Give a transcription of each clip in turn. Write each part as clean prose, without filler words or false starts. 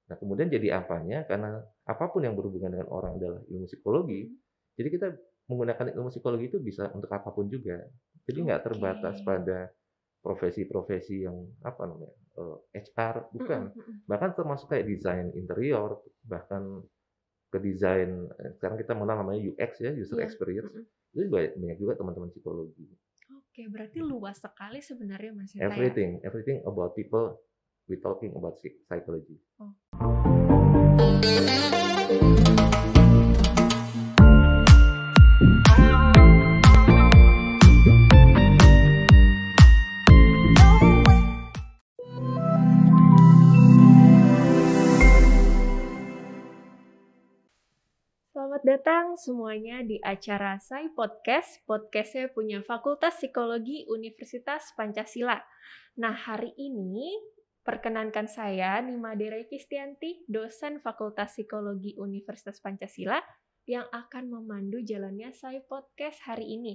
Nah, kemudian jadi apanya, karena apapun yang berhubungan dengan orang adalah ilmu psikologi, Mhm. jadi kita menggunakan ilmu psikologi itu bisa untuk apapun juga. Jadi nggak Oke. terbatas pada profesi-profesi yang apa namanya, HR, bukan. Mhm mhm. Bahkan termasuk kayak desain interior, bahkan ke desain, sekarang kita mengenal namanya UX ya, user Iya, experience, mhm. itu banyak banyak juga teman-teman psikologi. Oke, berarti luas sekali sebenarnya Mas Seta ya? Everything everything about people, we talking about psychology. Oh. Selamat datang semuanya di acara Sai Podcast. Podcastnya punya Fakultas Psikologi Universitas Pancasila. Nah, hari ini perkenankan saya Nima Derai Kistianti, dosen Fakultas Psikologi Universitas Pancasila yang akan memandu jalannya Sai Podcast hari ini.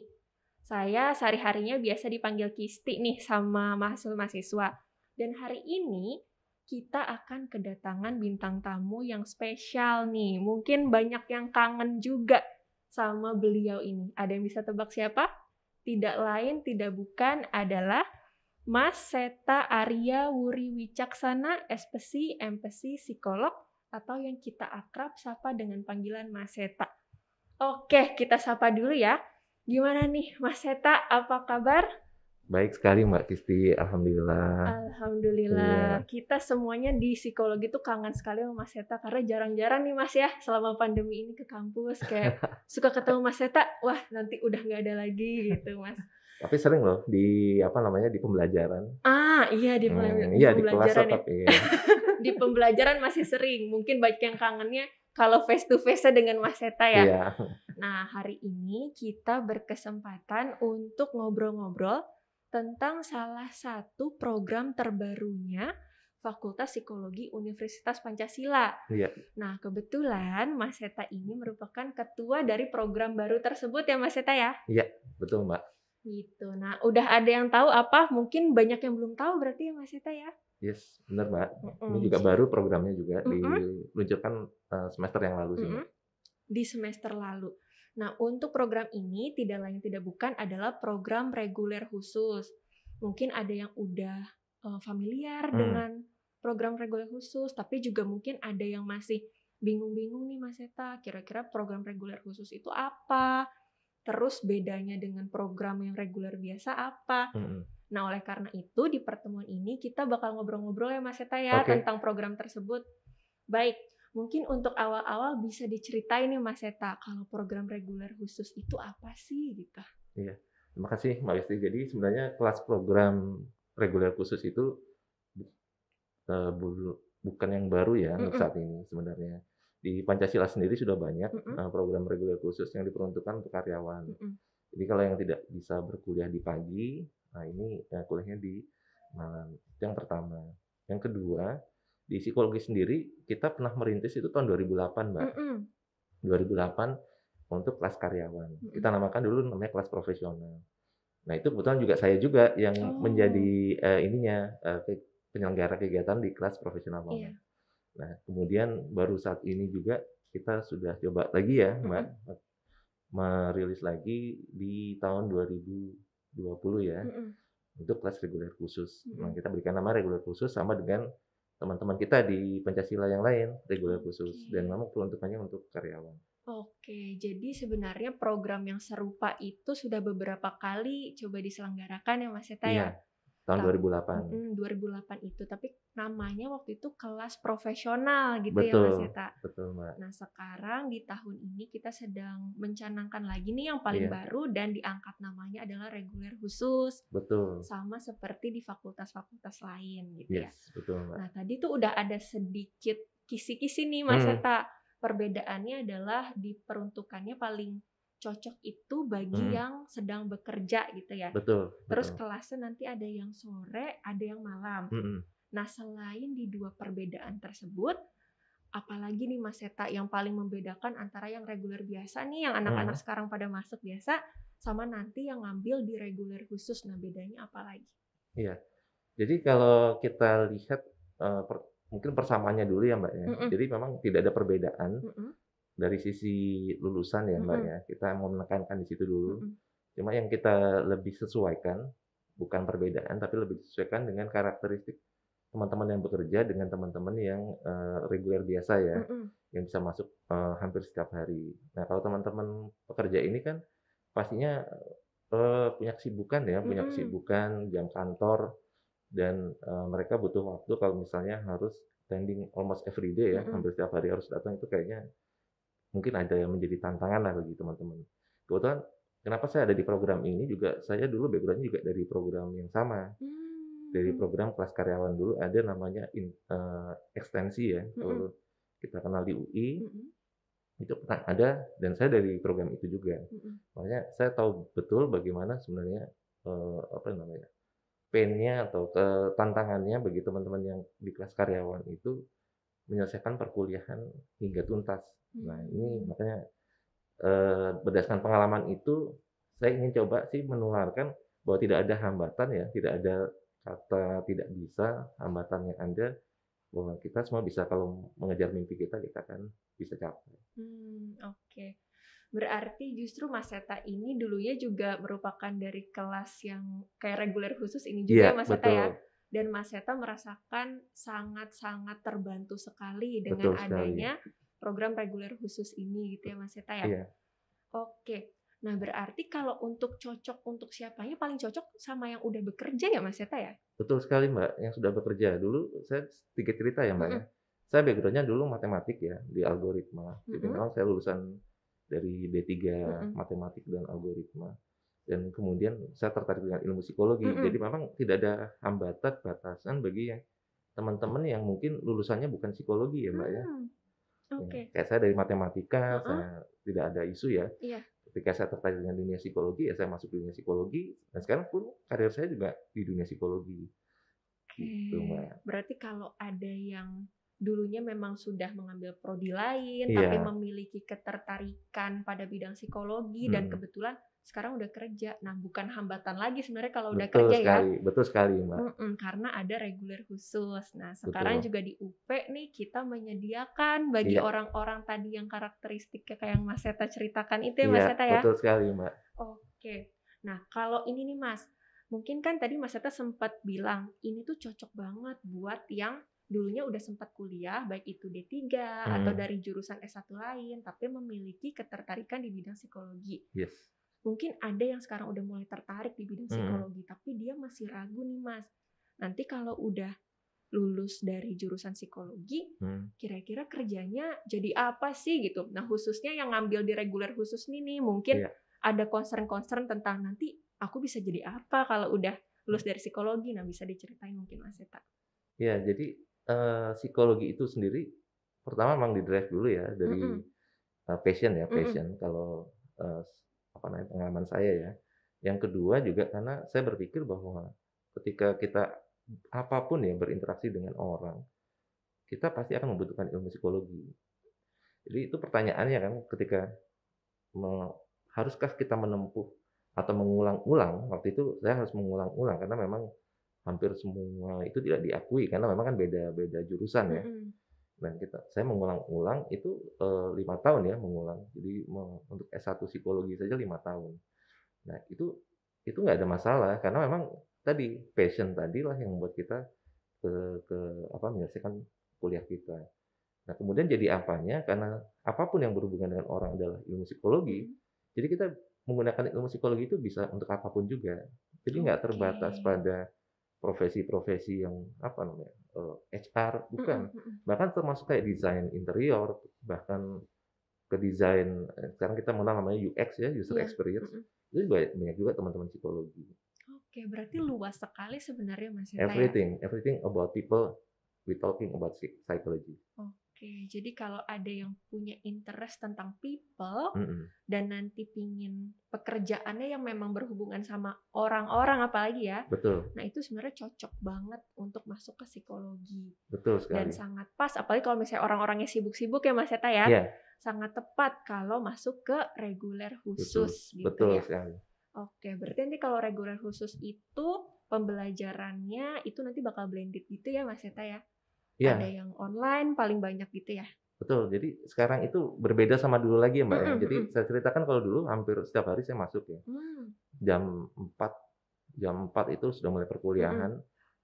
Saya sehari-harinya biasa dipanggil Kisti nih sama mahasiswa-mahasiswa. Dan hari ini kita akan kedatangan bintang tamu yang spesial nih. Mungkin banyak yang kangen juga sama beliau ini. Ada yang bisa tebak siapa? Tidak lain, tidak bukan adalah Mas Seta Arya Wuri Wicaksana, SPSI, MPSI, psikolog, atau yang kita akrab sapa dengan panggilan Mas Seta. Oke, kita sapa dulu ya. Gimana nih Mas Seta, apa kabar? Baik sekali Mbak Kisti, alhamdulillah. Alhamdulillah, kita semuanya di psikologi tuh kangen sekali sama Mas Seta karena jarang-jarang nih Mas ya selama pandemi ini ke kampus kayak suka ketemu Mas Seta, wah nanti udah nggak ada lagi gitu Mas. Tapi sering loh di apa namanya, di pembelajaran. Iya di Iya di kelas pembelajaran ya. tetap, iya. Di pembelajaran masih sering, mungkin banyak yang kangennya kalau face to face-nya dengan Mas Seta ya. Iya. Nah, hari ini kita berkesempatan untuk ngobrol-ngobrol tentang salah satu program terbarunya Fakultas Psikologi Universitas Pancasila. Iya. Nah, kebetulan Mas Seta ini merupakan ketua dari program baru tersebut ya Mas Seta ya? Iya, betul Mbak. Gitu. Nah, udah ada yang tahu apa? Mungkin banyak yang belum tahu berarti ya Mas Seta ya? Yes, benar Mbak. Ini Mhm. juga baru programnya juga Mhm. diluncurkan, semester yang lalu sih Mbak. Di semester lalu. Nah, untuk program ini tidak lain tidak bukan adalah program reguler khusus. Mungkin ada yang udah familiar dengan program reguler khusus, tapi juga mungkin ada yang masih bingung-bingung nih Mas Seta, kira-kira program reguler khusus itu apa? Terus bedanya dengan program yang reguler biasa apa? Mhm. Nah, oleh karena itu di pertemuan ini kita bakal ngobrol-ngobrol ya Mas Seta ya Oke. tentang program tersebut. Baik, mungkin untuk awal-awal bisa diceritain nih Mas Seta, kalau program reguler khusus itu apa sih gitu? Iya. Terima kasih Mbak Listi. Jadi sebenarnya kelas program reguler khusus itu bukan yang baru ya untuk Mhm saat ini sebenarnya. Di Pancasila sendiri sudah banyak, mhm program reguler khusus yang diperuntukkan untuk karyawan. mhm. Jadi kalau yang tidak bisa berkuliah di pagi, nah ini, kuliahnya di malam. Itu yang pertama. Yang kedua, di psikologi sendiri kita pernah merintis itu tahun 2008 Mbak. Mhm 2008 untuk kelas karyawan. Kita mhm. namakan dulu namanya kelas profesional. Nah itu kebetulan juga saya juga yang menjadi, Oh, penyelenggara kegiatan di kelas profesional banget. iya. Nah kemudian baru saat ini juga kita sudah coba lagi ya Mbak, Mhm merilis lagi di tahun 2020 ya, mhm untuk kelas reguler khusus. Nah, mhm. kita berikan nama reguler khusus sama dengan teman-teman kita di Pancasila yang lain, reguler Oke. khusus, dan memang peruntukannya untuk karyawan. Oke, jadi sebenarnya program yang serupa itu sudah beberapa kali coba diselenggarakan ya Mas Seta Iya, ya? tahun 2008. 2008 itu, tapi namanya waktu itu kelas profesional gitu ya Mas Betul, Seta. betul Mbak. Nah, sekarang di tahun ini kita sedang mencanangkan lagi nih yang paling Iya, baru dan diangkat namanya adalah reguler khusus. betul. Sama seperti di fakultas-fakultas lain gitu ya. Yes, betul Mbak. Nah, tadi tuh udah ada sedikit kisi-kisi nih Mas Mhm, Seta. Perbedaannya adalah diperuntukannya paling cocok itu bagi mhm, yang sedang bekerja gitu ya. betul Terus betul. kelasnya nanti ada yang sore, ada yang malam. Mhm, Nah, selain di dua perbedaan tersebut, apalagi nih Mas Seta yang paling membedakan antara yang reguler biasa nih, yang anak-anak mhm, sekarang pada masuk biasa, sama nanti yang ngambil di reguler khusus. Nah, bedanya apa lagi? iya. Jadi kalau kita lihat, mungkin persamaannya dulu ya, Mbak, ya. Mhm. Jadi memang tidak ada perbedaan Mhm. dari sisi lulusan ya, Mbak, Mhm. ya. Kita mau menekankan di situ dulu. Mhm. Cuma yang kita lebih sesuaikan, bukan perbedaan, tapi lebih disesuaikan dengan karakteristik teman-teman yang bekerja dengan teman-teman yang, reguler biasa ya, Mhm. yang bisa masuk, hampir setiap hari. Nah, kalau teman-teman pekerja ini kan pastinya, punya kesibukan ya, punya Mhm. kesibukan, jam kantor, dan, mereka butuh waktu kalau misalnya harus attending almost every day ya, Mhm. hampir setiap hari harus datang, itu kayaknya mungkin ada yang menjadi tantangan lah bagi teman-teman. Kebetulan kenapa saya ada di program ini juga, saya dulu background-nya juga dari program yang sama, dari Mmm. program kelas karyawan dulu ada namanya ekstensi ya, Mhm. kalau kita kenal di UI, Mhm. itu pernah ada dan saya dari program itu juga. Mhm. Makanya saya tahu betul bagaimana sebenarnya, apa namanya, pain-nya atau tantangannya bagi teman-teman yang di kelas karyawan itu menyelesaikan perkuliahan hingga tuntas. Nah, ini Mmm. makanya, berdasarkan pengalaman itu, saya ingin coba sih menularkan bahwa tidak ada hambatan ya, tidak ada kata tidak bisa, hambatan yang ada, bahwa kita semua bisa kalau mengejar mimpi kita, kita akan bisa capai. Oke. Berarti justru Mas Seta ini dulunya juga merupakan dari kelas yang kayak reguler khusus ini juga Iya, ya Mas Seta ya? betul, Dan Mas Seta merasakan sangat-sangat terbantu sekali dengan betul sekali. adanya program reguler khusus ini gitu ya Mas Seta ya? Iya, Oke. Nah berarti kalau untuk cocok untuk siapanya paling cocok sama yang udah bekerja ya Mas Seta ya? betul sekali, Mbak, yang sudah bekerja. Dulu saya sedikit cerita ya, Mbak, ya. Mhm. Saya background-nya dulu matematik ya, di algoritma. Jadi Mhm. memang saya lulusan dari D3 Mhm. Matematik dan Algoritma. Dan kemudian saya tertarik dengan ilmu psikologi. Jadi Mhm. memang tidak ada hambatan, batasan bagi yang teman-teman yang mungkin lulusannya bukan psikologi ya, Mbak, ya. Mmm. Ya, Oke. kayak saya dari matematika, Heeh. saya tidak ada isu ya. Iya. Ketika saya tertarik dengan dunia psikologi, ya saya masuk dunia psikologi, dan sekarang pun karir saya juga di dunia psikologi, gitu, Oke, Mbak. berarti kalau ada yang dulunya memang sudah mengambil prodi lain, tapi Iya, memiliki ketertarikan pada bidang psikologi dan mhm, kebetulan sekarang udah kerja. Nah, bukan hambatan lagi sebenarnya kalau udah betul kerja ya. sekali, betul sekali, Mbak. Karena ada reguler khusus. Nah, sekarang Betul. juga di UP nih kita menyediakan bagi Iya, orang-orang tadi yang karakteristiknya kayak yang Mas Seta ceritakan itu ya iya, Mas Seta ya? betul sekali, Mbak. Oke. Nah, kalau ini nih Mas, mungkin kan tadi Mas Eta sempat bilang, ini tuh cocok banget buat yang dulunya udah sempat kuliah, baik itu D3 atau Mhm, dari jurusan S1 lain, tapi memiliki ketertarikan di bidang psikologi. yes, Mungkin ada yang sekarang udah mulai tertarik di bidang mhm, psikologi, tapi dia masih ragu nih Mas. Nanti kalau udah lulus dari jurusan psikologi, mhm, kira-kira kerjanya jadi apa sih gitu. Nah, khususnya yang ngambil di reguler khusus nih mungkin iya, ada concern-concern tentang nanti aku bisa jadi apa kalau udah lulus dari psikologi. Nah, bisa diceritain mungkin Mas Eta. iya. Jadi, psikologi itu sendiri pertama memang di-drive dulu ya dari, Mhm. passion ya, Mhm. passion kalau, apa namanya, pengalaman saya ya. Yang kedua juga karena saya berpikir bahwa ketika kita apapun ya berinteraksi dengan orang, kita pasti akan membutuhkan ilmu psikologi. Jadi itu pertanyaannya kan ketika me haruskah kita menempuh atau mengulang-ulang, waktu itu saya harus mengulang-ulang karena memang hampir semua itu tidak diakui karena memang kan beda-beda jurusan ya. Mhm. Dan saya mengulang-ulang itu, 5 tahun ya mengulang. Jadi untuk S1 psikologi saja 5 tahun. Nah itu nggak ada masalah karena memang tadi, passion tadilah yang membuat kita ke ke apa, menyelesaikan kuliah kita. Nah, kemudian jadi apanya, karena apapun yang berhubungan dengan orang adalah ilmu psikologi, Mhm. jadi kita menggunakan ilmu psikologi itu bisa untuk apapun juga. Jadi nggak Oke. terbatas pada profesi-profesi yang apa namanya, HR, bukan. Mhm. Mhm. Bahkan termasuk kayak desain interior, bahkan ke desain, sekarang kita mengenal namanya UX ya, user Iya. experience, Mhm. itu banyak banyak juga teman-teman psikologi. Oke, berarti luas sekali sebenarnya Mas Eta ya. Everything everything about people, we talking about psychology. Oke, jadi kalau ada yang punya interest tentang people Mhm, dan nanti pingin pekerjaannya yang memang berhubungan sama orang-orang apalagi ya, betul nah itu sebenarnya cocok banget untuk masuk ke psikologi betul dan sekali. sangat pas apalagi kalau misalnya orang-orangnya sibuk-sibuk ya Mas Eta ya, Iya, sangat tepat kalau masuk ke reguler betul khusus gitu betul ya. sekali. Oke, berarti nanti kalau reguler khusus itu pembelajarannya itu nanti bakal blended gitu ya Mas Eta ya? Ada Iya, yang online paling banyak gitu ya? betul. Jadi sekarang itu berbeda sama dulu lagi ya, Mbak, ya. Mhm Jadi mhm. saya ceritakan kalau dulu hampir setiap hari saya masuk ya. Mmm, Jam 4 jam 4 itu sudah mulai mhm, perkuliahan,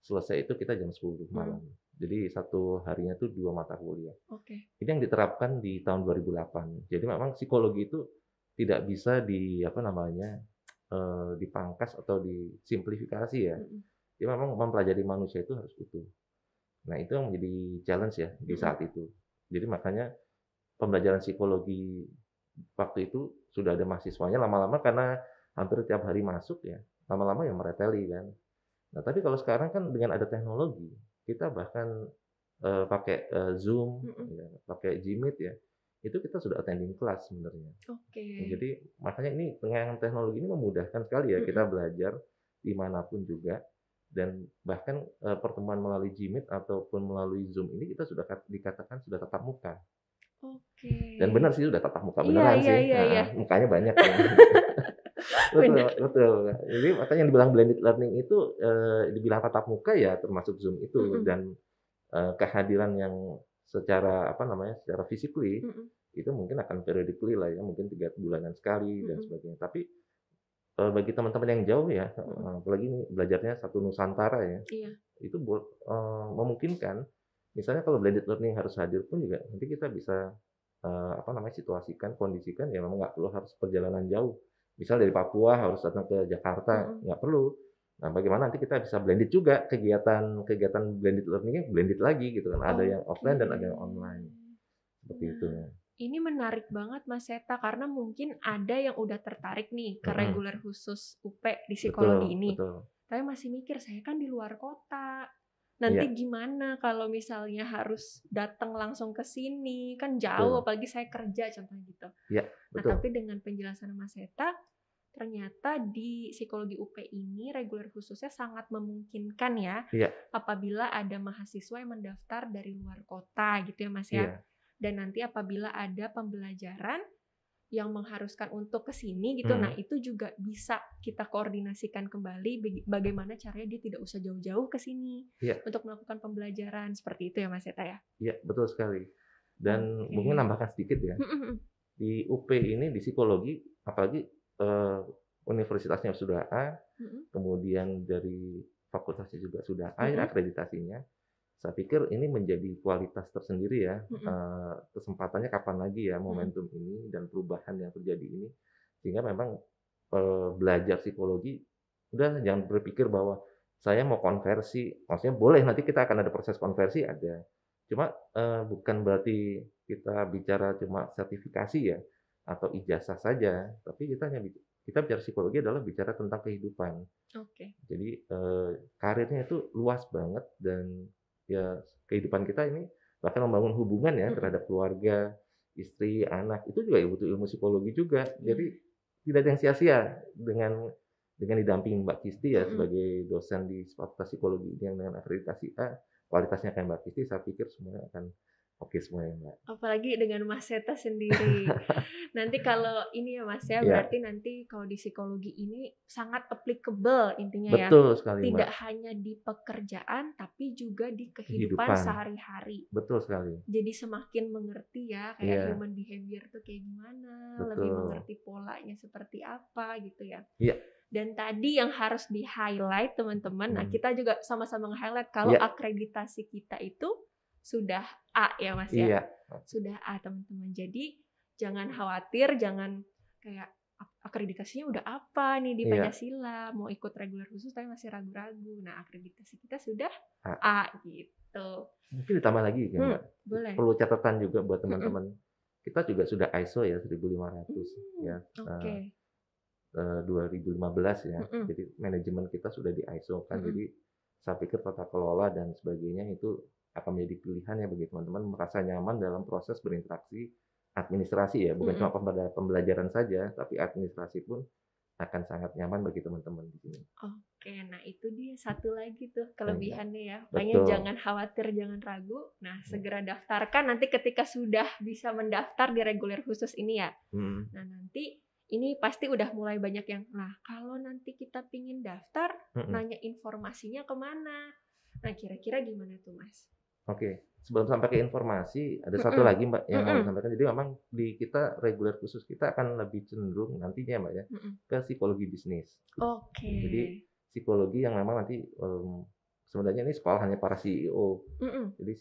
selesai itu kita jam 10 mhm. malam. Jadi satu harinya tuh 2 mata kuliah. Oke. Ini yang diterapkan di tahun 2008. Jadi memang psikologi itu tidak bisa apa namanya, dipangkas atau disimplifikasi ya. Mhm Dia memang mempelajari manusia itu harus utuh. Nah, itu yang menjadi challenge ya di mhm. saat itu. Jadi makanya pembelajaran psikologi waktu itu sudah ada mahasiswanya lama-lama karena hampir tiap hari masuk ya, lama-lama ya mereteli kan. Nah, tapi kalau sekarang kan dengan ada teknologi, kita bahkan, pakai, Zoom, Mhm. ya, pakai Gmeet ya, itu kita sudah attending kelas sebenarnya. Oke. Jadi makanya ini dengan teknologi ini memudahkan sekali ya kita Mhm. belajar di mana pun juga dan bahkan, pertemuan melalui Gmeet ataupun melalui Zoom ini kita sudah dikatakan sudah tatap muka. Oke. Dan benar sih udah tatap muka Iya beneran iya sih, iya iya. heeh, mukanya banyak ya. Betul Bener. betul. Jadi makanya yang dibilang blended learning itu, dibilang tatap muka ya termasuk Zoom itu Mhm dan, kehadiran yang secara apa namanya, secara physically mhm itu mungkin akan periodically lah ya, mungkin 3 bulanan sekali dan mhm sebagainya. Tapi, bagi teman-teman yang jauh ya, mhm. apalagi ini belajarnya satu nusantara ya, Iya. itu memungkinkan misalnya kalau blended learning harus hadir pun juga nanti kita bisa, apa namanya, situasikan, kondisikan ya memang nggak perlu harus perjalanan jauh. Misal dari Papua harus datang ke Jakarta, Mhm. nggak perlu. Nah, bagaimana nanti kita bisa blended juga kegiatan blended learning-nya blended lagi gitu kan, ada yang Oke. offline dan ada yang online, seperti itu Nah, ya. ini menarik banget Mas Seta, karena mungkin ada yang udah tertarik nih ke Mhm, reguler khusus UP di psikologi betul ini. betul. Tapi masih mikir, saya kan di luar kota. Nanti Iya gimana kalau misalnya harus datang langsung ke sini? Kan jauh, betul. apalagi saya kerja contohnya gitu. Iya, Nah, betul. tapi dengan penjelasan Mas Seta, ternyata di psikologi UP ini reguler khususnya sangat memungkinkan ya, Iya apabila ada mahasiswa yang mendaftar dari luar kota gitu ya Mas ya. iya, Dan nanti apabila ada pembelajaran yang mengharuskan untuk ke sini gitu, nah mhm, itu juga bisa kita koordinasikan kembali bagaimana caranya dia tidak usah jauh-jauh ke sini iya untuk melakukan pembelajaran, seperti itu ya Mas Eta ya? iya, betul sekali. Dan mungkin Oke. nambahkan sedikit ya, Mhm mhm. di UP ini di psikologi apalagi, eee, universitasnya sudah A, Mhm kemudian dari fakultasnya juga sudah A ya mhm akreditasinya, saya pikir ini menjadi kualitas tersendiri ya, mhm kesempatannya kapan lagi ya mhm momentum ini dan perubahan yang terjadi ini, sehingga memang, belajar psikologi udah jangan berpikir bahwa saya mau konversi, maksudnya boleh nanti kita akan ada proses konversi ada, cuma, bukan berarti kita bicara cuma sertifikasi ya, atau ijazah saja, tapi kita bicara psikologi adalah bicara tentang kehidupan. oke. Jadi, karirnya itu luas banget dan ya kehidupan kita ini bahkan membangun hubungan ya Mhm, terhadap keluarga, istri, anak, itu juga butuh ilmu psikologi juga. Jadi iya, tidak ada yang sia-sia dengan didampingi Mbak Kisti ya mhm. sebagai dosen di Fakultas Psikologi yang dengan akreditasi A, kualitasnya kayak Mbak Kisti, saya pikir semuanya akan oke semuanya, Mbak. Apalagi dengan Mas Seta sendiri. Nanti kalau ini ya Mas ya, Iya, berarti nanti kalau di psikologi ini sangat applicable intinya ya. betul sekali, Mbak, Tidak hanya di pekerjaan, tapi juga di kehidupan kehidupan, sehari-hari. betul sekali. Jadi semakin mengerti ya, kayak Iya, human behavior tuh kayak gimana, lebih betul. mengerti polanya seperti apa gitu ya. Iya, Dan tadi yang harus di-highlight teman-teman, nah mhm, kita juga sama-sama nge-highlight kalau iya akreditasi kita itu sudah A ya Mas ya. iya. Sudah A teman-teman. Jadi jangan khawatir, jangan kayak akreditasinya udah apa nih di Iya, Pancasila, mau ikut reguler khusus tapi masih ragu-ragu. Nah, akreditasi kita sudah a A gitu. mungkin ditambah lagi ya, Mbak, Boleh. perlu catatan juga buat Mhm. teman-teman, kita juga sudah ISO ya 1500 ya, Oke. 2015 ya. Mhm, Jadi manajemen kita sudah di ISO kan, mhm. jadi saya pikir tata kelola dan sebagainya itu akan menjadi pilihan ya bagi teman-teman merasa nyaman dalam proses berinteraksi administrasi ya, bukan cuma Mhm. pembelajaran saja, tapi administrasi pun akan sangat nyaman bagi teman-teman di sini. Oke, nah itu dia satu lagi tuh Iya, kelebihannya ya. Makanya betul, jangan khawatir, jangan ragu. Nah, iya, segera daftarkan nanti ketika sudah bisa mendaftar di reguler khusus ini ya. mhm Nah, nanti ini pasti udah mulai banyak yang, nah kalau nanti kita pingin daftar, mhm. nanya informasinya kemana? Nah, kira-kira gimana tuh, Mas? Oke. Sebelum sampai ke informasi, ada satu Mhm, lagi Mbak yang mau mhm, disampaikan. Jadi memang di kita reguler khusus kita akan lebih cenderung nantinya Mbak ya, mhm. ke psikologi bisnis. Oke. Jadi psikologi yang memang nanti, sebenarnya ini sekolahannya para CEO. Mhm, Jadi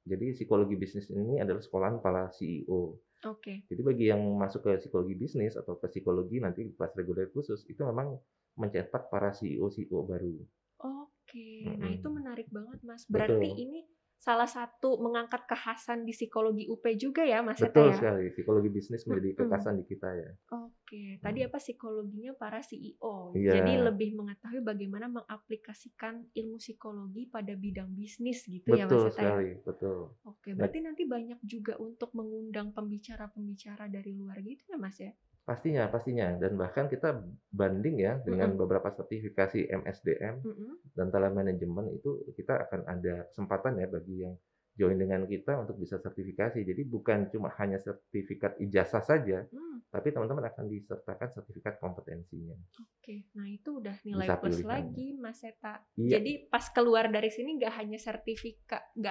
jadi psikologi bisnis ini adalah sekolahan para CEO. oke. Jadi bagi yang masuk ke psikologi bisnis atau ke psikologi nanti kelas reguler khusus, itu memang mencetak para CEO-CEO baru. Oke. Nah, itu Mhm, menarik banget, Mas. Berarti betul. ini salah satu mengangkat kekhasan di psikologi UP juga ya, Mas Eta Betul ya? sekali, psikologi bisnis menjadi Mhm. kekhasan di kita ya. Oke, tadi Mhm. apa psikologinya para CEO. Jadi Iya, lebih mengetahui bagaimana mengaplikasikan ilmu psikologi pada bidang bisnis gitu ya betul Mas Eta ya. sekali, betul. Oke, Nah, berarti nanti banyak juga untuk mengundang pembicara-pembicara dari luar gitu ya Mas ya? pastinya pastinya dan bahkan kita banding ya dengan Mhm, beberapa sertifikasi MSDM mhm. dan talent management itu kita akan ada kesempatan ya bagi yang join dengan kita untuk bisa sertifikasi. Jadi bukan cuma hanya sertifikat ijazah saja, Mmm, tapi teman-teman akan disertakan sertifikat kompetensinya. oke. Nah itu udah nilai Bisa plus pilihannya. lagi Mas Eta. Iya, Jadi pas keluar dari sini nggak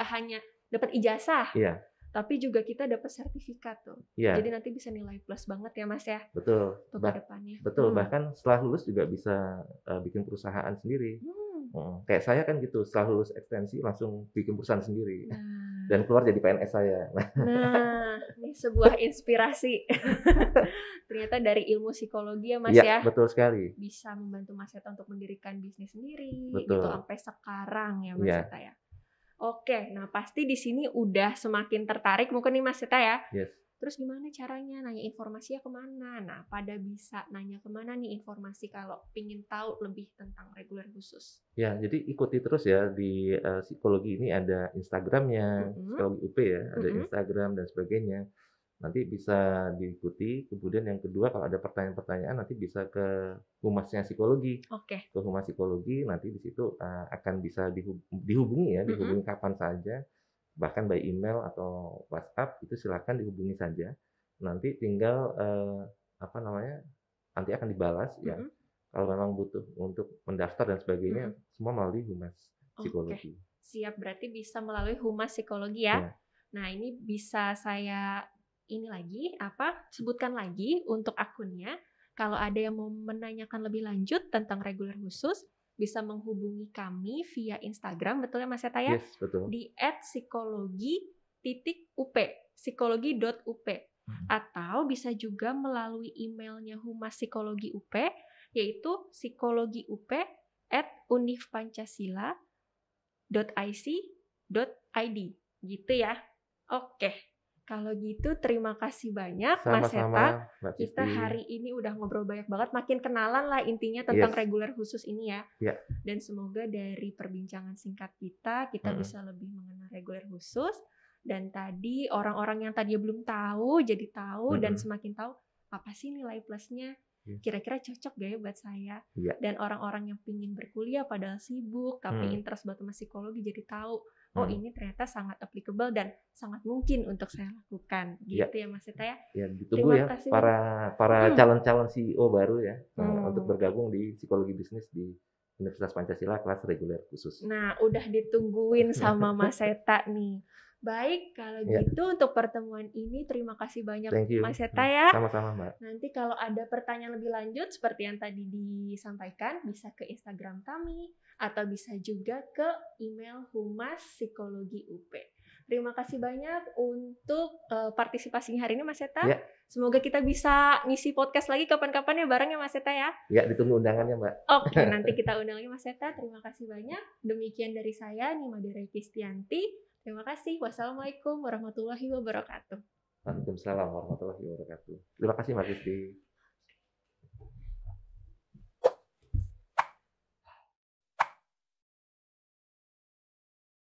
hanya dapat ijazah, iya, tapi juga kita dapat sertifikat tuh. Jadi iya. nanti bisa nilai plus banget ya Mas ya, Betul, untuk ke depannya. betul, bahkan setelah lulus juga bisa, bikin perusahaan sendiri, Mmm. kayak saya kan gitu, setelah lulus ekstensi langsung bikin perusahaan sendiri Nah dan keluar jadi PNS saya. Nah, nah, ini sebuah inspirasi. Ternyata dari ilmu psikologi ya, Mas, iya, ya, betul sekali, bisa membantu Mas Eta untuk mendirikan bisnis sendiri gitu betul, sampai sekarang ya, Mas iya, Eta, ya. Oke, nah pasti di sini udah semakin tertarik mungkin nih, Mas Eta, ya. yes. Terus gimana caranya nanya informasinya kemana? Nah, pada bisa nanya kemana nih informasi kalau pingin tahu lebih tentang reguler khusus? Ya, jadi ikuti terus ya di, psikologi ini ada Instagram-nya, Mhm, psikologi UP ya, ada mhm, Instagram dan sebagainya. Nanti bisa diikuti, kemudian yang kedua kalau ada pertanyaan-pertanyaan nanti bisa ke humasnya psikologi. oke, Ke humas psikologi nanti di situ, akan bisa dihubungi ya, mhm, dihubungi kapan saja, bahkan by email atau WhatsApp itu silakan dihubungi saja. Nanti tinggal, apa namanya, nanti akan dibalas ya, mhm, kalau memang butuh untuk mendaftar dan sebagainya, mhm. semua melalui humas Oke, psikologi. siap. Berarti bisa melalui humas psikologi ya. Ya, Nah, ini bisa saya ini lagi, apa, sebutkan lagi untuk akunnya. Kalau ada yang mau menanyakan lebih lanjut tentang reguler khusus, bisa menghubungi kami via Instagram, betul ya Mas Eta ya? yes, betul. Di @psikologi.up, psikologi.up. Mhm. Atau bisa juga melalui emailnya Humas Psikologi UP, yaitu psikologiup@univpancasila .ic.id gitu ya. Oke, kalau gitu terima kasih banyak Mas Sama-sama Seta. Mbak Kita Fisti. hari ini udah ngobrol banyak banget, makin kenalan lah intinya tentang Yes, reguler khusus ini ya. ya, Dan semoga dari perbincangan singkat kita mhm, bisa lebih mengenal reguler khusus. Dan tadi orang-orang yang tadinya belum tahu jadi tahu dan mhm, semakin tahu apa sih nilai plusnya. iya, Kira-kira cocok gak ya buat saya? iya, Dan orang-orang yang pingin berkuliah padahal sibuk tapi mhm, interest banget sama psikologi jadi tahu, oh mhm, ini ternyata sangat applicable dan sangat mungkin untuk saya lakukan. iya. Gitu ya Mas Sita ya. Ya, ditunggu Terima ya kasih para banyak. para Mhm. calon-calon CEO baru ya, untuk Hmm. bergabung di psikologi bisnis di Universitas Pancasila kelas reguler khusus. Nah, udah ditungguin sama Mas Seta nih. Baik, kalau Ya, gitu untuk pertemuan ini terima kasih banyak thank you. Mas Seta ya. Sama-sama, Mbak. Nanti kalau ada pertanyaan lebih lanjut seperti yang tadi disampaikan bisa ke Instagram kami atau bisa juga ke email Humas Psikologi UP. Terima kasih banyak untuk partisipasinya hari ini Mas Seta. Ya, Semoga kita bisa ngisi podcast lagi kapan-kapan ya bareng ya Mas Seta ya. ya ditunggu undangannya, Mbak. Oke, nanti kita undang lagi Mas Seta. Terima kasih banyak. Demikian dari saya, Nima Dere Kristianti. Terima kasih. Wassalamualaikum warahmatullahi wabarakatuh. Waalaikumsalam warahmatullahi wabarakatuh. Terima kasih, Mbak Fisti.